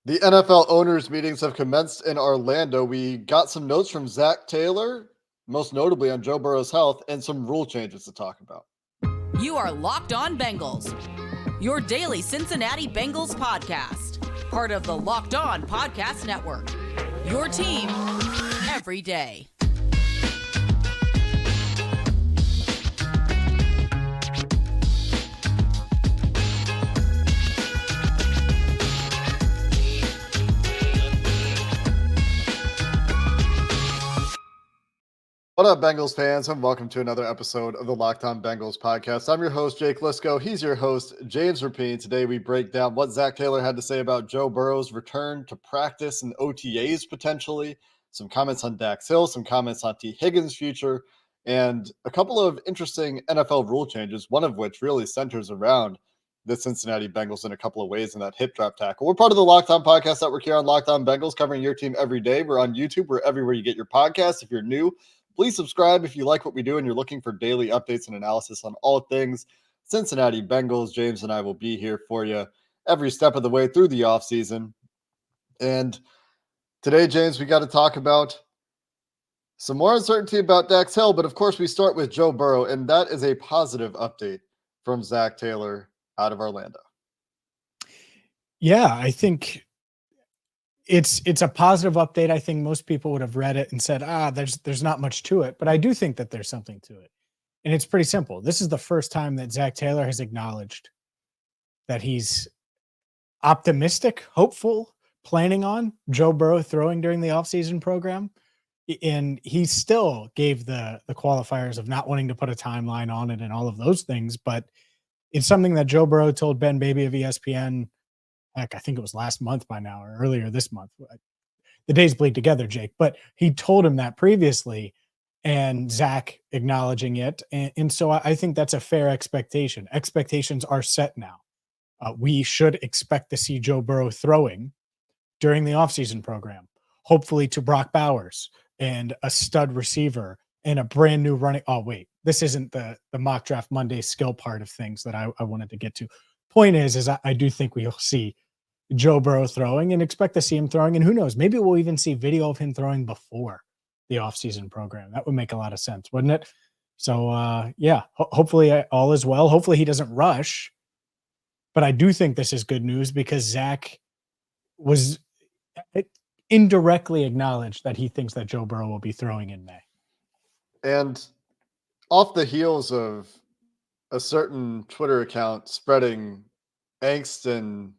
The NFL owners' meetings have commenced in Orlando. We got some notes from Zach Taylor, most notably on Joe Burrow's health, and some rule changes to talk about. You are Locked On Bengals, your daily Cincinnati Bengals podcast, part of the Locked On Podcast Network, your team every day. What up, Bengals fans, and welcome to another episode of the Locked On Bengals podcast. I'm your host, Jake Lisco. He's your host, James Rapine. Today, we break down what Zach Taylor had to say about Joe Burrow's return to practice and OTAs potentially, some comments on Dax Hill, some comments on Tee Higgins' future, and a couple of interesting NFL rule changes, one of which really centers around the Cincinnati Bengals in a couple of ways in that hip drop tackle. We're part of the Locked On Podcast Network here on Locked On Bengals, covering your team every day. We're on YouTube. We're everywhere you get your podcasts. If you're new, please subscribe if you like what we do and you're looking for daily updates and analysis on all things Cincinnati Bengals. James and I will be here for you every step of the way through the offseason. And today, James, we got to talk about some more uncertainty about Dax Hill, but of course we start with Joe Burrow, and that is a positive update from Zach Taylor out of Orlando. Yeah, I think it's a positive update. I think most people would have read it and said, there's not much to it, but I do think that there's something to it. And it's pretty simple. This is the first time that Zach Taylor has acknowledged that he's optimistic, hopeful, planning on Joe Burrow throwing during the offseason program. And he still gave the qualifiers of not wanting to put a timeline on it and all of those things. But it's something that Joe Burrow told Ben Baby of ESPN. Heck, I think it was last month by now or earlier this month. The days bleed together, Jake. But he told him that previously, and Zach acknowledging it. And so I think that's a fair expectation. Expectations are set now. We should expect to see Joe Burrow throwing during the offseason program, hopefully to Brock Bowers and a stud receiver and a brand new running. Oh, wait, this isn't the mock draft Monday skill part of things that I wanted to get to. Point is I do think we'll see Joe Burrow throwing and expect to see him throwing. And who knows, maybe we'll even see video of him throwing before the offseason program. That would make a lot of sense, wouldn't it? So, hopefully all is well. Hopefully he doesn't rush. But I do think this is good news because Zach was indirectly acknowledged that he thinks that Joe Burrow will be throwing in May. And off the heels of a certain Twitter account spreading angst and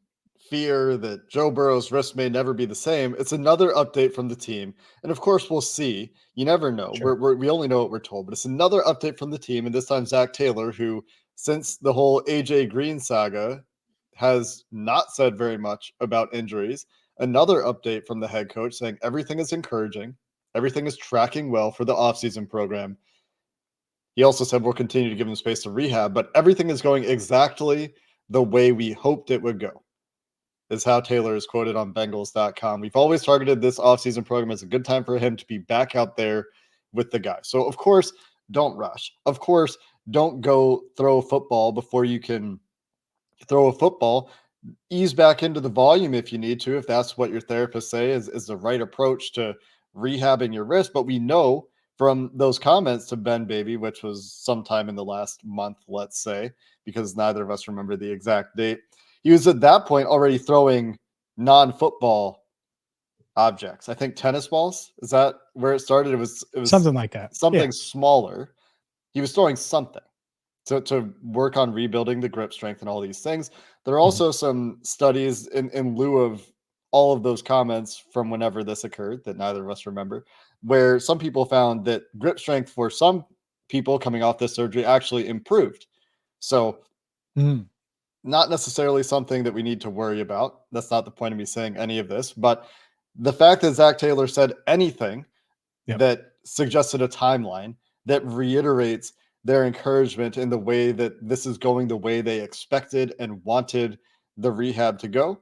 fear that Joe Burrow's wrist may never be the same, it's another update from the team. And of course, we'll see. You never know. Sure. We only know what we're told, but it's another update from the team. And this time, Zach Taylor, who since the whole AJ Green saga has not said very much about injuries. Another update from the head coach saying everything is encouraging. Everything is tracking well for the offseason program. He also said we'll continue to give him space to rehab, but everything is going exactly the way we hoped it would go, is how Taylor is quoted on Bengals.com. We've always targeted this offseason program as a good time for him to be back out there with the guys. So, of course, don't rush. Of course, don't go throw a football before you can throw a football. Ease back into the volume if you need to, if that's what your therapists say is the right approach to rehabbing your wrist. But we know from those comments to Ben Baby, which was sometime in the last month, let's say, because neither of us remember the exact date, he was at that point already throwing non-football objects. I think tennis balls. Is that where it started? It was something like that. Something smaller. He was throwing something to work on rebuilding the grip strength and all these things. There are also some studies in lieu of all of those comments from whenever this occurred that neither of us remember, where some people found that grip strength for some people coming off this surgery actually improved. So not necessarily something that we need to worry about. That's not the point of me saying any of this, but the fact that Zach Taylor said anything that suggested a timeline that reiterates their encouragement in the way that this is going the way they expected and wanted the rehab to go,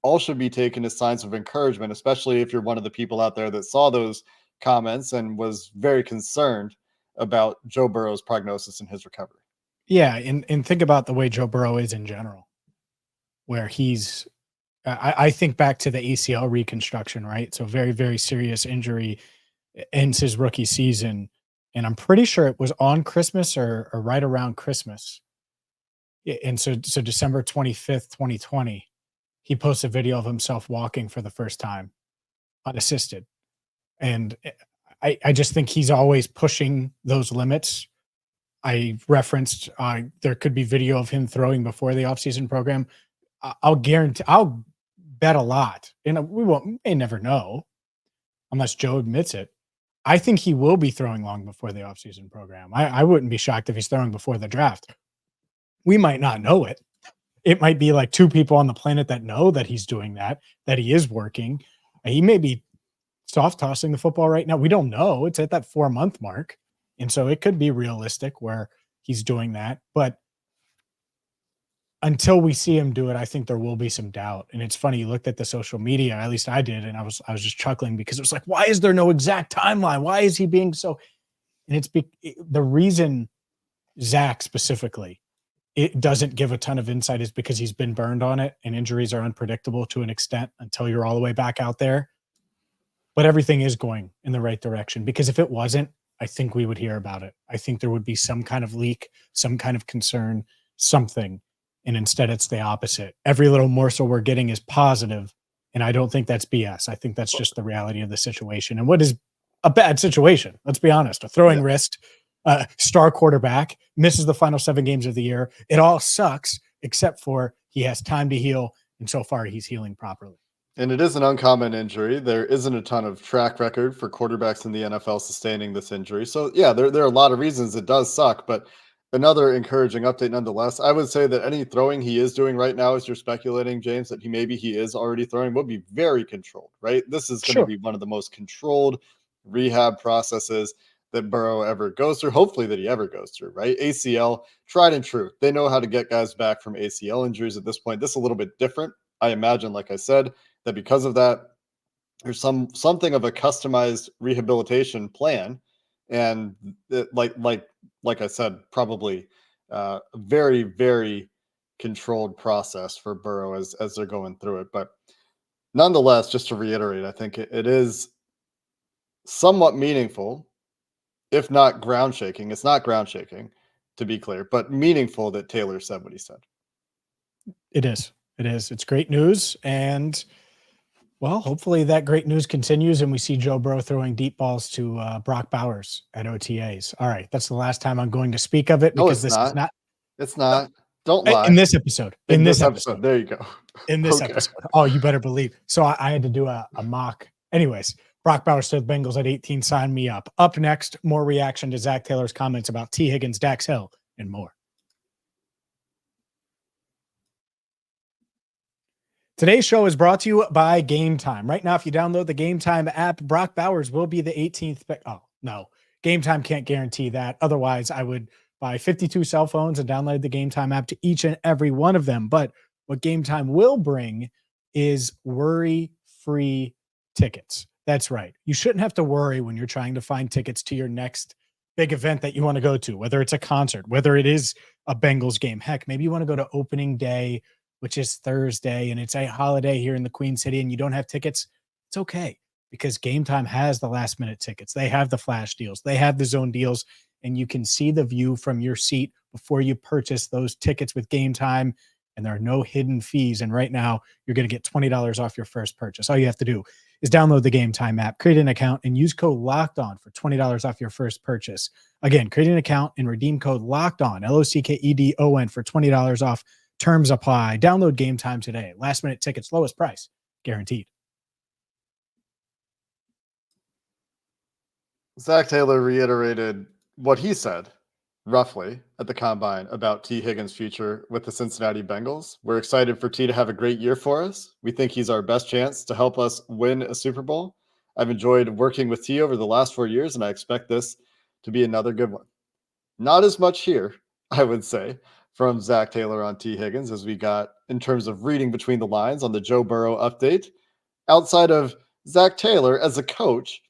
all should be taken as signs of encouragement, especially if you're one of the people out there that saw those comments and was very concerned about Joe Burrow's prognosis and his recovery. Yeah, and think about the way Joe Burrow is in general, where he's I think back to the ACL reconstruction, right? So very, very serious injury ends his rookie season. And I'm pretty sure it was on Christmas or right around Christmas. And so December 25th, 2020, he posts a video of himself walking for the first time unassisted. And I just think he's always pushing those limits. I referenced there could be video of him throwing before the offseason program. I'll guarantee, I'll bet a lot, and may never know unless Joe admits it. I think he will be throwing long before the offseason program. I wouldn't be shocked if he's throwing before the draft. We might not know it. It might be like 2 people on the planet that know that he's doing that he is working. He may be soft tossing the football right now. We don't know. It's at that 4-month mark. And so it could be realistic where he's doing that. But until we see him do it, I think there will be some doubt. And it's funny, you looked at the social media, at least I did, and I was just chuckling because it was like, why is there no exact timeline? Why is he being so? And it's the reason Zach specifically, it doesn't give a ton of insight is because he's been burned on it, and injuries are unpredictable to an extent until you're all the way back out there. But everything is going in the right direction, because if it wasn't, I think we would hear about it. I think there would be some kind of leak, some kind of concern, something. And instead it's the opposite. Every little morsel we're getting is positive, and I don't think that's BS. I think that's just the reality of the situation. And what is a bad situation? Let's be honest. A throwing wrist, star quarterback, misses the final 7 games of the year. It all sucks, except for he has time to heal, and so far he's healing properly. And it is an uncommon injury. There isn't a ton of track record for quarterbacks in the NFL sustaining this injury. So, yeah, there are a lot of reasons it does suck, but another encouraging update nonetheless. I would say that any throwing he is doing right now, as you're speculating, James, that he is already throwing, would be very controlled, right? This is going to be one of the most controlled rehab processes that Burrow ever goes through, hopefully that he ever goes through, right? ACL, tried and true. They know how to get guys back from ACL injuries at this point. This is a little bit different. I imagine, like I said, that because of that, there's something of a customized rehabilitation plan, and like I said, probably a very, very controlled process for Burrow as they're going through it. But nonetheless, just to reiterate, I think it is somewhat meaningful, if not ground shaking. It's not ground shaking, to be clear, but meaningful that Taylor said what he said. It is. It is. It's great news. And well, hopefully that great news continues and we see Joe Burrow throwing deep balls to Brock Bowers at OTAs. All right. That's the last time I'm going to speak of it, because this is not. It's not. Don't lie. In this episode. In this episode. There you go. In this episode. Oh, you better believe. So I had to do a mock. Anyways, Brock Bowers to the Bengals at 18. Sign me up. Up next, more reaction to Zach Taylor's comments about Tee Higgins, Dax Hill, and more. Today's show is brought to you by Gametime. Right now, if you download the Gametime app, Brock Bowers will be the 18th pick. Oh, no. Gametime can't guarantee that. Otherwise, I would buy 52 cell phones and download the Gametime app to each and every one of them. But what Gametime will bring is worry-free tickets. That's right. You shouldn't have to worry when you're trying to find tickets to your next big event that you want to go to, whether it's a concert, whether it is a Bengals game. Heck, maybe you want to go to opening day, which is Thursday, and it's a holiday here in the Queen City, and you don't have tickets. It's okay, because Gametime has the last minute tickets. They have the flash deals. They have the zone deals, and you can see the view from your seat before you purchase those tickets with Gametime, and there are no hidden fees. And right now, you're going to get $20 off your first purchase. All you have to do is download the Gametime app, create an account, and use code LOCKEDON for $20 off your first purchase. Again, create an account and redeem code LOCKEDON, LOCKEDON, for $20 off. Terms apply. Download Gametime today. Last minute tickets, lowest price, guaranteed. Zach Taylor reiterated what he said roughly at the combine about Tee Higgins' future with the Cincinnati Bengals. We're excited for Tee to have a great year for us. We think he's our best chance to help us win a Super Bowl. I've enjoyed working with Tee over the last 4 years, and I expect this to be another good one. Not as much here, I would say, from Zach Taylor on Tee Higgins as we got in terms of reading between the lines on the Joe Burrow update, outside of Zach Taylor as a coach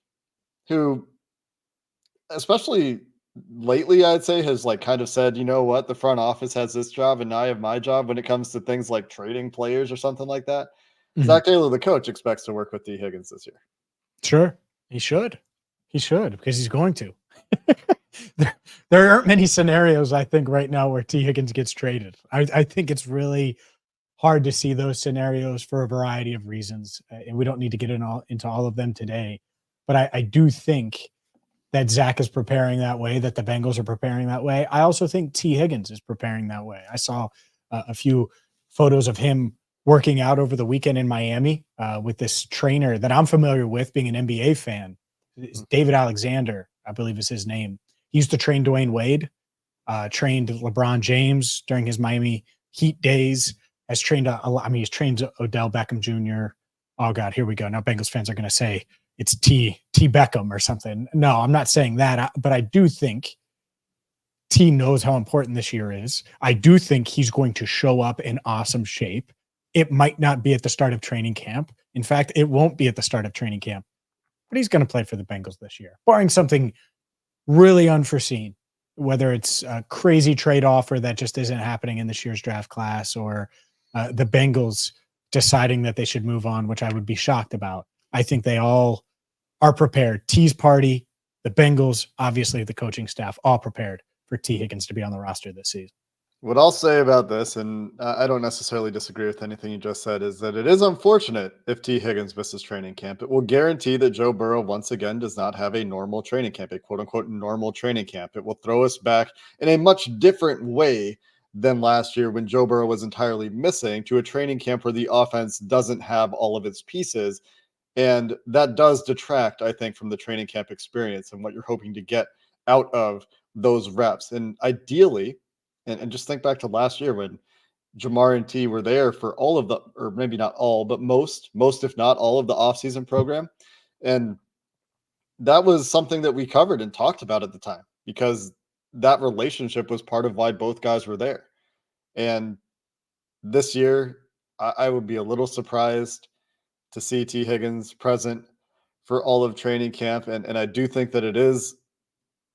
who, especially lately, I'd say, has kind of said, you know what, the front office has this job and I have my job when it comes to things like trading players or something like that. Zach Taylor, the coach, expects to work with Tee Higgins this year. Sure. He should because he's going to. there aren't many scenarios, I think, right now where Tee Higgins gets traded. I think it's really hard to see those scenarios for a variety of reasons, and we don't need to get into all of them today. But I do think that Zach is preparing that way, that the Bengals are preparing that way. I also think Tee Higgins is preparing that way. I saw a few photos of him working out over the weekend in Miami with this trainer that I'm familiar with, being an NBA fan. It's David Alexander, I believe is his name. He used to train Dwayne Wade, trained LeBron James during his Miami Heat days, he's trained Odell Beckham Jr. Oh God, here we go. Now Bengals fans are going to say it's T Beckham or something. No, I'm not saying that, but I do think T knows how important this year is. I do think he's going to show up in awesome shape. It might not be at the start of training camp. In fact, it won't be at the start of training camp, but he's going to play for the Bengals this year, barring something really unforeseen, whether it's a crazy trade offer that just isn't happening in this year's draft class, or the Bengals deciding that they should move on, which I would be shocked about. I think they all are prepared. T's party, the Bengals, obviously the coaching staff, all prepared for Tee Higgins to be on the roster this season. What I'll say about this, and I don't necessarily disagree with anything you just said, is that it is unfortunate if Tee Higgins misses training camp. It will guarantee that Joe Burrow once again does not have a normal training camp, a quote-unquote normal training camp. It will throw us back in a much different way than last year when Joe Burrow was entirely missing, to a training camp where the offense doesn't have all of its pieces. And that does detract, I think, from the training camp experience and what you're hoping to get out of those reps. And ideally, and just think back to last year when Jamar and T were there for all of the, or maybe not all, but most if not all of the offseason program. And that was something that we covered and talked about at the time, because that relationship was part of why both guys were there. And this year, I would be a little surprised to see Tee Higgins present for all of training camp. And I do think that it is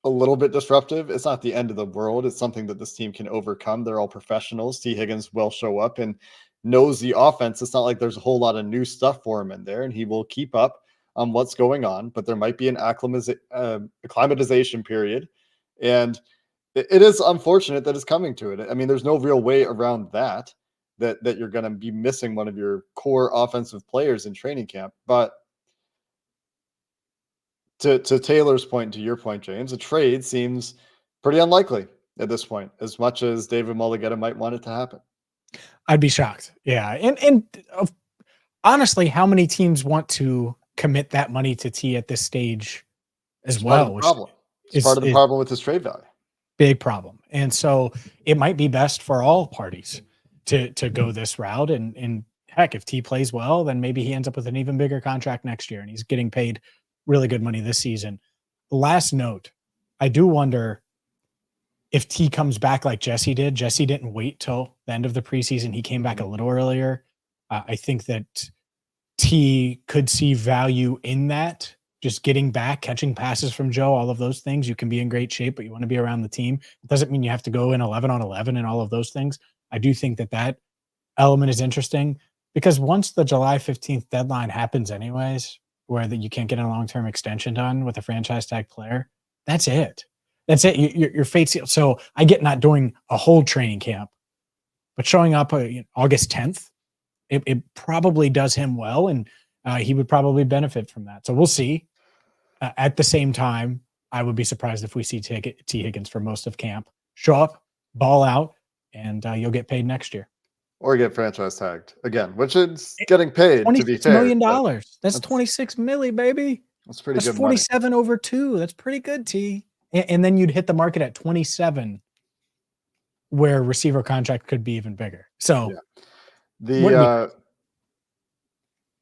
a little bit disruptive. It's not the end of the world. It's something that this team can overcome. They're all professionals. Tee Higgins will show up and knows the offense. It's not like there's a whole lot of new stuff for him in there, and he will keep up on what's going on, but there might be an acclimatization period. And it is unfortunate that it's coming to it. I mean, there's no real way around that you're going to be missing one of your core offensive players in training camp. But to Taylor's point, to your point, James, a trade seems pretty unlikely at this point, as much as David Mulligetta might want it to happen. I'd be shocked. Yeah. And honestly, how many teams want to commit that money to T at this stage as well? It's part of the problem with his trade value. Big problem. And so it might be best for all parties to go this route. And heck, if T plays well, then maybe he ends up with an even bigger contract next year and he's getting paid really good money this season. Last note, I do wonder if T comes back like Jesse did. Jesse didn't wait till the end of the preseason. He came back a little earlier. I think that T could see value in that. Just getting back, catching passes from Joe, all of those things. You can be in great shape, but you want to be around the team. It doesn't mean you have to go in 11 on 11 and all of those things. I do think that element is interesting, because once the July 15th deadline happens anyways, where that you can't get a long-term extension done with a franchise tag player, that's it. That's it. Your fate's sealed. So I get not doing a whole training camp, but showing up August 10th, it probably does him well, and he would probably benefit from that. So we'll see. At the same time, I would be surprised if we see Tee Higgins for most of camp. Show up, ball out, and you'll get paid next year. Or get franchise tagged again, which is getting paid, to be fair. $26 million. That's 26 milli, baby. That's pretty good. 47 money. over 2. That's pretty good, T. And then you'd hit the market at 27, where receiver contract could be even bigger. So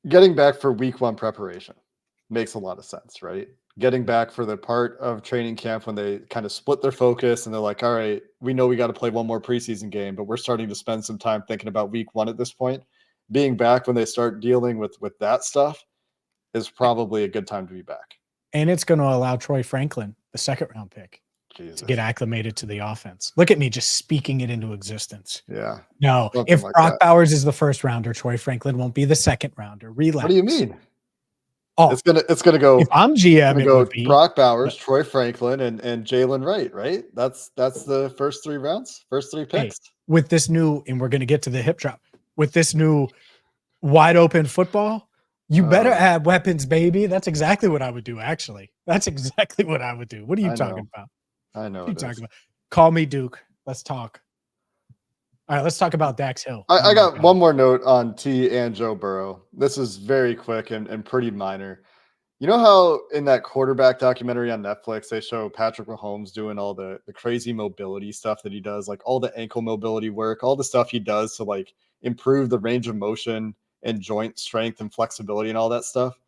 getting back for week 1 preparation makes a lot of sense, right? Getting back for the part of training camp when they kind of split their focus and they're like, all right, we know we got to play one more preseason game, but we're starting to spend some time thinking about week 1 at this point. Being back when they start dealing with that stuff is probably a good time to be back. And it's going to allow Troy Franklin, the 2nd round pick, to get acclimated to the offense. Look at me just speaking it into existence. Yeah. No, if Brock Bowers is the first rounder, Troy Franklin won't be the second rounder. Relax. What do you mean? Oh, it's gonna go. If I'm GM, it would be Brock Bowers, Troy Franklin, and Jalen Wright. Right? That's the first 3 rounds, first 3 picks. Hey, with this new, and we're gonna get to the hip drop. With this new wide open football, you better have weapons, baby. That's exactly what I would do. Actually, that's exactly what I would do. What are you talking about? I know. What are you talking about? Call me Duke. Let's talk. All right, let's talk about Dax Hill. I got one more note on T and Joe Burrow. This is very quick and pretty minor. You know how in that quarterback documentary on Netflix, they show Patrick Mahomes doing all the crazy mobility stuff that he does, like all the ankle mobility work, all the stuff he does to like improve the range of motion and joint strength and flexibility and all that stuff.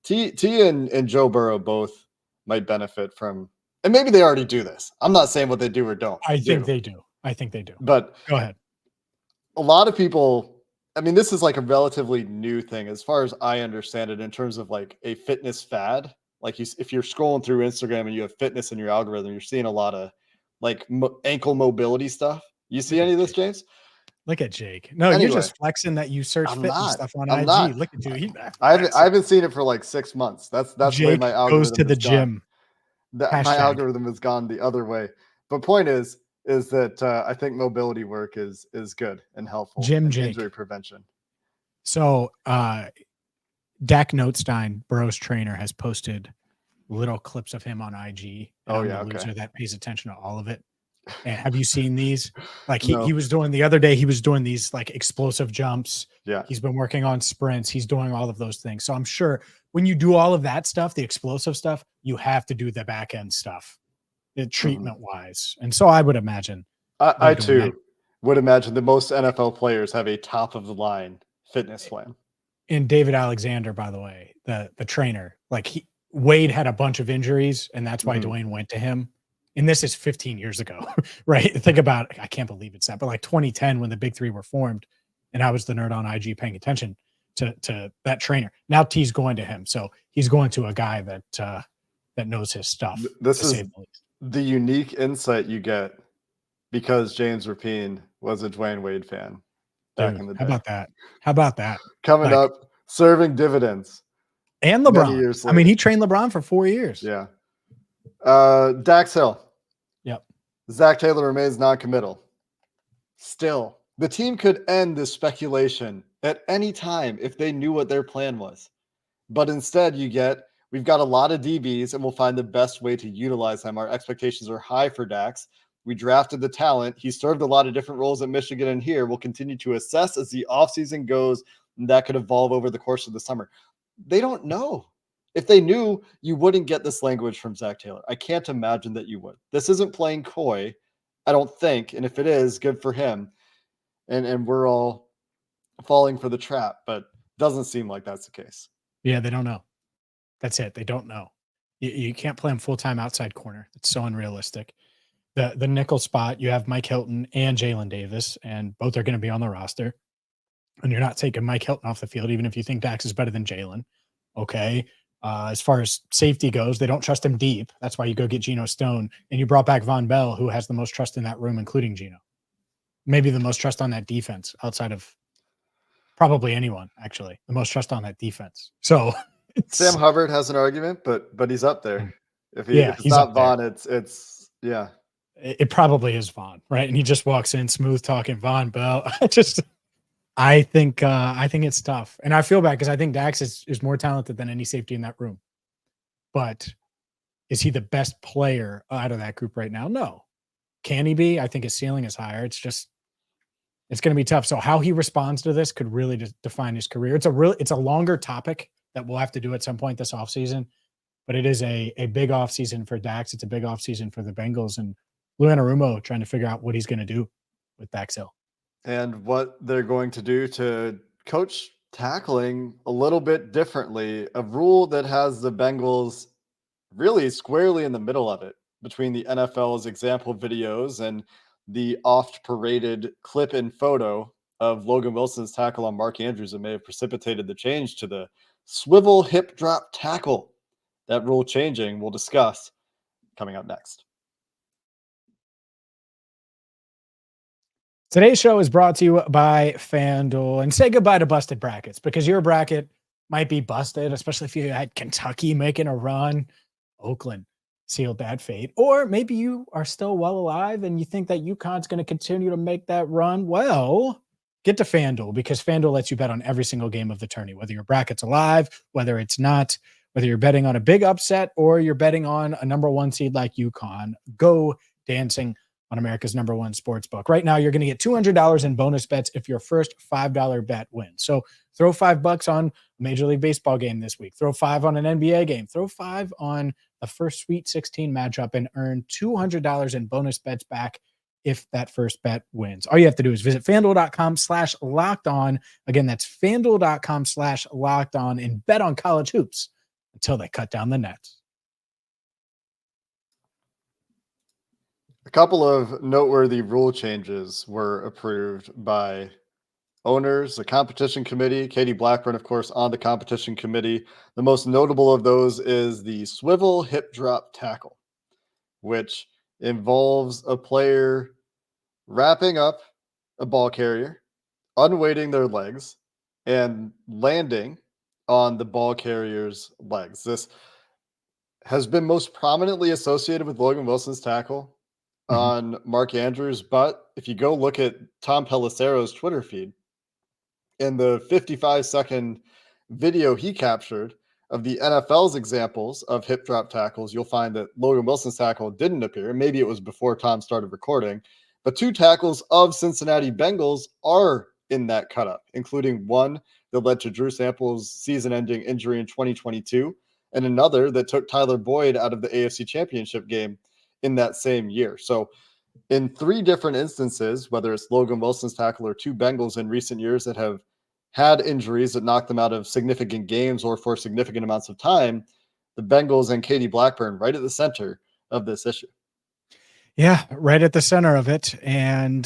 T and Joe Burrow both might benefit from, and maybe they already do this. I'm not saying what they do or don't. I think they do. But go ahead. A lot of people, I mean, this is like a relatively new thing as far as I understand it in terms of like a fitness fad. Like if you're scrolling through Instagram and you have fitness in your algorithm, you're seeing a lot of like ankle mobility stuff. You see any of this, James? Look at Jake. No, anyway, you're just flexing that you search fitness stuff on IG. Not. Look at you. I haven't seen it for like 6 months. That's Jake the way my algorithm goes to the gym. My algorithm has gone the other way. But point is that I think mobility work is good and helpful. Jake. Injury prevention. So Dak Notestein, Burrow's trainer, has posted little clips of him on IG. Oh yeah, loser that pays attention to all of it. And have you seen these? Like he was doing the other day, he was doing these like explosive jumps. Yeah. He's been working on sprints. He's doing all of those things. So I'm sure when you do all of that stuff, the explosive stuff, you have to do the back end stuff, the treatment wise. And so I would imagine. I too would imagine that most NFL players have a top of the line fitness plan. And David Alexander, by the way, the trainer, like Wade had a bunch of injuries, and that's why Dwayne went to him. And this is 15 years ago, right? Think about it. I can't believe it's that, but like 2010 when the big three were formed, and I was the nerd on IG paying attention to that trainer. Now T's going to him. So he's going to a guy that knows his stuff. This is the unique insight you get because James Rapine was a Dwayne Wade fan back in the day. How about that? Coming up, serving dividends. And LeBron. I mean, he trained LeBron for 4 years. Yeah. Dax Hill. Yep. Zach Taylor remains non-committal. Still, the team could end this speculation at any time if they knew what their plan was. But instead, we've got a lot of DBs and we'll find the best way to utilize them. Our expectations are high for Dax. We drafted the talent. He served a lot of different roles at Michigan and here. We'll continue to assess as the offseason goes, and that could evolve over the course of the summer. They don't know. If they knew, you wouldn't get this language from Zach Taylor. I can't imagine that you would. This isn't playing coy, I don't think. And if it is, good for him. And we're all falling for the trap, but doesn't seem like that's the case. Yeah, they don't know. That's it. They don't know. You can't play him full-time outside corner. It's so unrealistic. The nickel spot, you have Mike Hilton and Jalen Davis, and both are going to be on the roster. And you're not taking Mike Hilton off the field, even if you think Dax is better than Jalen. Okay. As far as safety goes, they don't trust him deep. That's why you go get Geno Stone. And you brought back Von Bell, who has the most trust in that room, including Geno. Maybe the most trust on that defense outside of probably anyone, actually. The most trust on that defense. So Sam Hubbard has an argument, but he's up there. If it's he's not Von, it's yeah. It probably is Von, right? And he just walks in smooth talking Von Bell. I think it's tough. And I feel bad because I think Dax is more talented than any safety in that room. But is he the best player out of that group right now? No. Can he be? I think his ceiling is higher. It's going to be tough. So how he responds to this could really define his career. It's a longer topic that we'll have to do at some point this offseason. But it is a big offseason for Dax. It's a big offseason for the Bengals. And Lou Anarumo trying to figure out what he's going to do with Dax Hill. And what they're going to do to coach tackling a little bit differently, a rule that has the Bengals really squarely in the middle of it between the NFL's example videos and the oft-paraded clip and photo of Logan Wilson's tackle on Mark Andrews that may have precipitated the change to the swivel hip drop tackle. That rule changing we'll discuss coming up next. Today's show is brought to you by FanDuel. And say goodbye to busted brackets, because your bracket might be busted, especially if you had Kentucky making a run, Oakland sealed that fate. Or maybe you are still well alive and you think that UConn's going to continue to make that run. Well, get to FanDuel, because FanDuel lets you bet on every single game of the tourney, whether your bracket's alive, whether it's not, whether you're betting on a big upset or you're betting on a number one seed like UConn. Go dancing on America's number one sports book. Right now, you're going to get $200 in bonus bets if your first $5 bet wins. So throw $5 on a Major League Baseball game this week. Throw $5 on an NBA game. Throw $5 on the first Sweet 16 matchup and earn $200 in bonus bets back if that first bet wins. All you have to do is visit FanDuel.com/lockedon. Again, that's FanDuel.com/lockedon and bet on college hoops until they cut down the nets. A couple of noteworthy rule changes were approved by owners, the competition committee. Katie Blackburn, of course, on the competition committee. The most notable of those is the swivel hip drop tackle, which involves a player wrapping up a ball carrier, unweighting their legs, and landing on the ball carrier's legs. This has been most prominently associated with Logan Wilson's tackle on Mark Andrews. But if you go look at Tom Pelissero's Twitter feed, in the 55-second video he captured of the NFL's examples of hip drop tackles, you'll find that Logan Wilson's tackle didn't appear. Maybe it was before Tom started recording, but two tackles of Cincinnati Bengals are in that cut-up, including one that led to Drew Sample's season-ending injury in 2022, and another that took Tyler Boyd out of the AFC Championship game in that same year. So in three different instances, whether it's Logan Wilson's tackle or two Bengals in recent years that have had injuries that knocked them out of significant games or for significant amounts of time, the Bengals and Katie Blackburn right at the center of this issue. Yeah, right at the center of it. And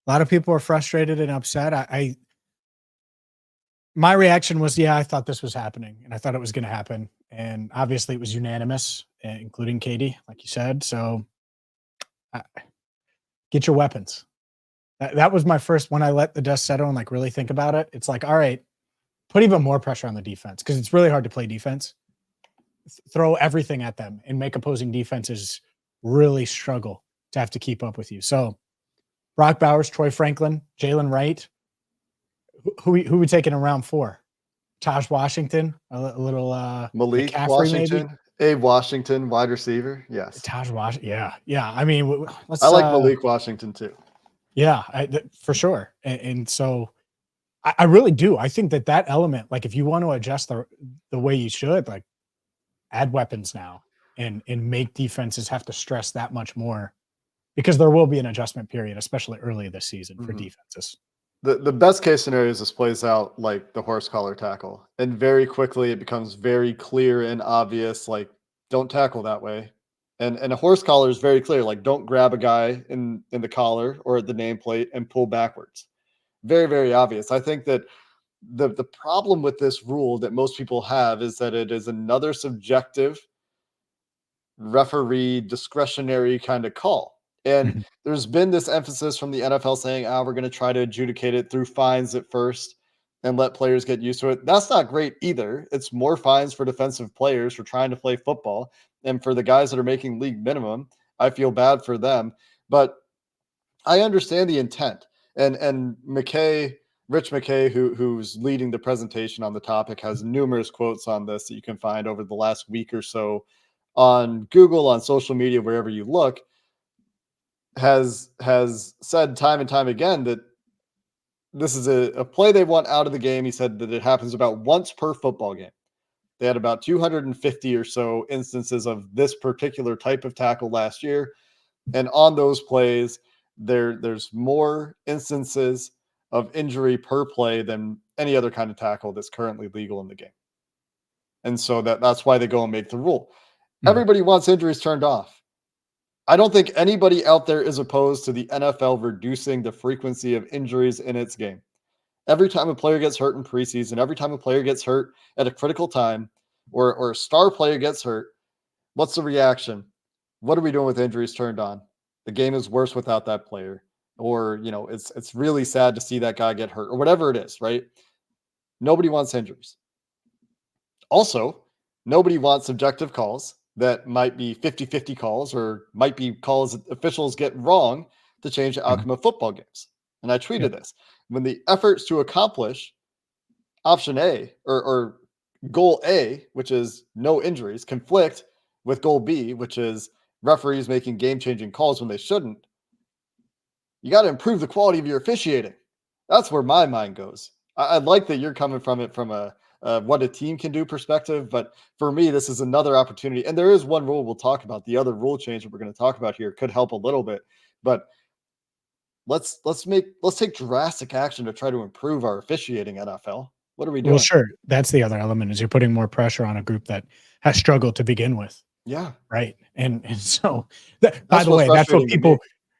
a lot of people are frustrated and upset. My reaction was, yeah, I thought this was happening and I thought it was going to happen. And obviously it was unanimous, including Katie, like you said. So get your weapons. That was my first, when I let the dust settle and like really think about it. It's like, all right, put even more pressure on the defense, because it's really hard to play defense. Throw everything at them and make opposing defenses really struggle to have to keep up with you. So Brock Bowers, Troy Franklin, Jalen Wright, who we taking in round 4? Taj Washington, a little Malik McCaffrey, Washington, maybe? Abe Washington, wide receiver. Yes. Taj Washington. Yeah. I mean, let's. I like Malik Washington too. Yeah, for sure. And so I really do. I think that element, like if you want to adjust the way you should, like add weapons now and make defenses have to stress that much more, because there will be an adjustment period, especially early this season for defenses. The best case scenario is this plays out like the horse collar tackle, and very quickly it becomes very clear and obvious, like don't tackle that way. And a horse collar is very clear, like don't grab a guy in the collar or at the nameplate and pull backwards. Very, very obvious. I think that the problem with this rule that most people have is that it is another subjective referee discretionary kind of call. And there's been this emphasis from the NFL saying, we're going to try to adjudicate it through fines at first and let players get used to it. That's not great either. It's more fines for defensive players for trying to play football. And for the guys that are making league minimum, I feel bad for them. But I understand the intent. And Rich McKay, who's leading the presentation on the topic, has numerous quotes on this that you can find over the last week or so on Google, on social media, wherever you look, has said time and time again that this is a play they want out of the game. He said that it happens about once per football game. They had about 250 or so instances of this particular type of tackle last year. And on those plays, there's more instances of injury per play than any other kind of tackle that's currently legal in the game. And so that's why they go and make the rule. Everybody wants injuries turned off. I don't think anybody out there is opposed to the NFL reducing the frequency of injuries in its game. Every time a player gets hurt in preseason, every time a player gets hurt at a critical time, or a star player gets hurt, what's the reaction? What are we doing with injuries turned on? The game is worse without that player. or it's really sad to see that guy get hurt, or whatever it is, right? Nobody wants injuries. Also, nobody wants subjective calls that might be 50-50 calls, or might be calls that officials get wrong to change the outcome of football games. And I tweeted this: when the efforts to accomplish option A, or goal A, which is no injuries, conflict with goal B, which is referees making game-changing calls when they shouldn't, you got to improve the quality of your officiating. That's where my mind goes. I like that you're coming from it from a what a team can do perspective, but for me, this is another opportunity. And there is one rule we'll talk about. The other rule change that we're going to talk about here could help a little bit, but let's take drastic action to try to improve our officiating, NFL. What are we doing? Well, sure. That's the other element, is you're putting more pressure on a group that has struggled to begin with. Yeah. Right. And so by the way,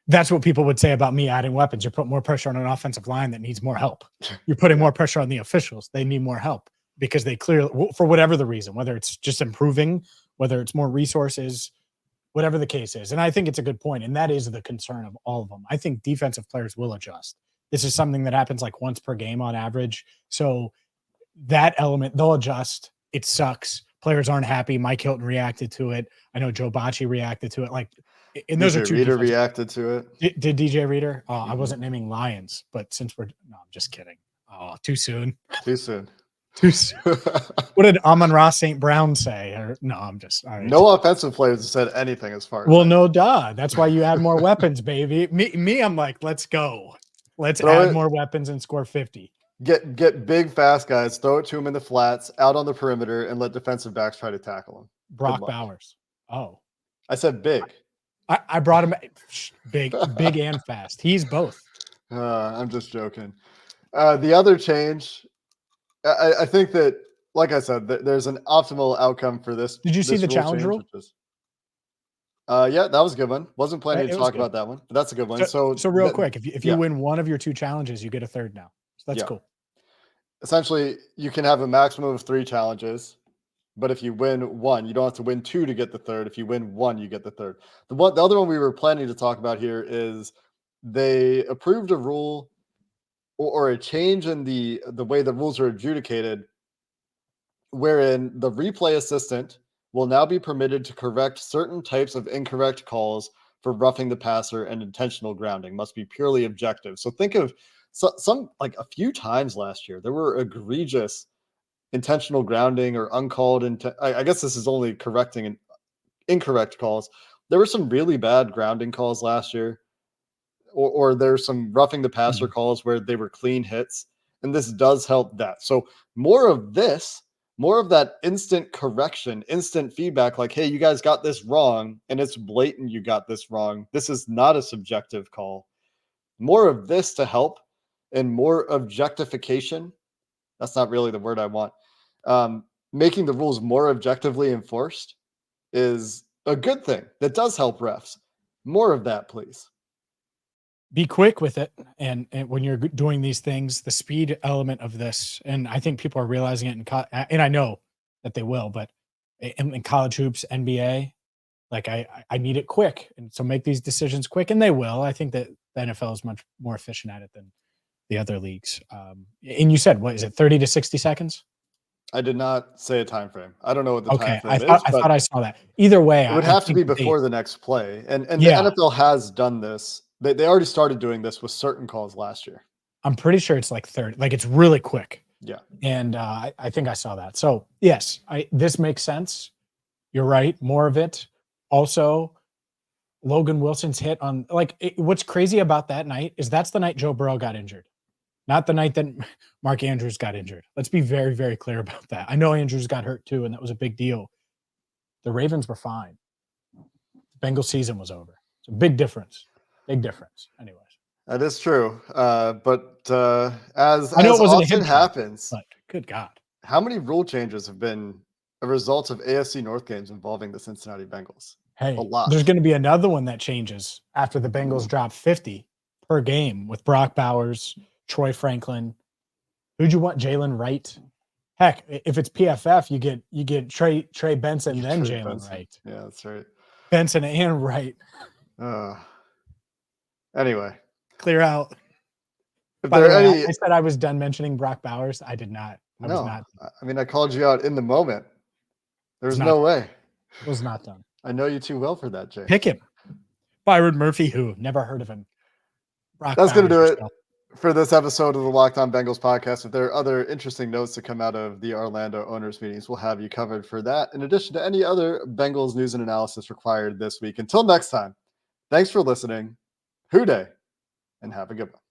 that's what people would say about me adding weapons. You put more pressure on an offensive line that needs more help. You're putting more pressure on the officials. They need more help because they clearly, for whatever the reason, whether it's just improving, whether it's more resources, whatever the case is. And I think it's a good point. And that is the concern of all of them. I think defensive players will adjust. This is something that happens like once per game on average. So that element, they'll adjust. It sucks. Players aren't happy. Mike Hilton reacted to it. I know Joe Bocci reacted to it. Like, and those DJ are two. Reader reacted to it. Did DJ Reader? I wasn't naming Lions, but since I'm just kidding. Oh, too soon. Too soon. Too soon. What did Amon-Ra St. Brown say? I'm just all right. No offensive players have said anything as far as. Well, no, duh. That's why you add more weapons, baby. Me, I'm like, let's go. Let's add more weapons and score 50. Get big, fast guys, throw it to him in the flats, out on the perimeter, and let defensive backs try to tackle him. Brock Bowers. Oh. I said big. I brought him big and fast. He's both. I'm just joking. The other change, I think that, like I said, there's an optimal outcome for this. Did you see the challenge rule? Yeah, that was a good one. Wasn't planning to talk about that one, but that's a good one. So real quick, if you win one of your two challenges, you get a third now. So that's cool. Essentially, you can have a maximum of 3 challenges, but if you win one, you don't have to win 2 to get the third. If you win one, you get the third. The other one we were planning to talk about here is they approved a rule or a change in the way the rules are adjudicated, wherein the replay assistant will now be permitted to correct certain types of incorrect calls for roughing the passer and intentional grounding. Must be purely objective. So think of some like a few times last year, there were egregious intentional grounding or uncalled. I guess this is only correcting incorrect calls. There were some really bad grounding calls last year, or there's some roughing the passer calls where they were clean hits. And this does help that. So more of that instant correction, instant feedback, like, hey, you guys got this wrong, and it's blatant you got this wrong. This is not a subjective call. More of this to help, and more objectification. That's not really the word I want. Making the rules more objectively enforced is a good thing. That does help refs. More of that, please. Be quick with it. And when you're doing these things, the speed element of this, and I think people are realizing it and I know that they will, but in college hoops, NBA, like I need it quick. And so make these decisions quick, and they will. I think that the NFL is much more efficient at it than the other leagues. And you said, what is it, 30 to 60 seconds? I did not say a time frame. I don't know what the time frame is. I thought I saw that. Either way, it would have to be before the next play. And the NFL has done this. They already started doing this with certain calls last year. I'm pretty sure it's like 30. Like, it's really quick. Yeah. And I think I saw that. So yes, this makes sense. You're right. More of it. Also, Logan Wilson's hit on, what's crazy about that night is that's the night Joe Burrow got injured, not the night that Mark Andrews got injured. Let's be very, very clear about that. I know Andrews got hurt too, and that was a big deal. The Ravens were fine. Bengals season was over. It's a big difference. Big difference. Anyways. That is true. But as I know it wasn't often happens, but good God. How many rule changes have been a result of AFC North games involving the Cincinnati Bengals? Hey, a lot. There's going to be another one that changes after the Bengals drop 50 per game with Brock Bowers, Troy Franklin. Who'd you want? Jalen Wright? Heck, if it's PFF, you get Trey Benson, then Jalen Wright. Yeah, that's right. Benson and Wright. Anyway, Clear out. If By the there are way, any, I said I was done mentioning Brock Bowers. I did not. I was no, not. I mean, I called you out in the moment. There's not- no way. Was not done. I know you too well for that, James. Pick him. Byron Murphy, who never heard of him. Brock That's going to Bowers do it yourself. for this episode of the Locked On Bengals podcast. If there are other interesting notes to come out of the Orlando owners meetings, we'll have you covered for that, in addition to any other Bengals news and analysis required this week. Until next time, thanks for listening. Hoo day, and have a good one.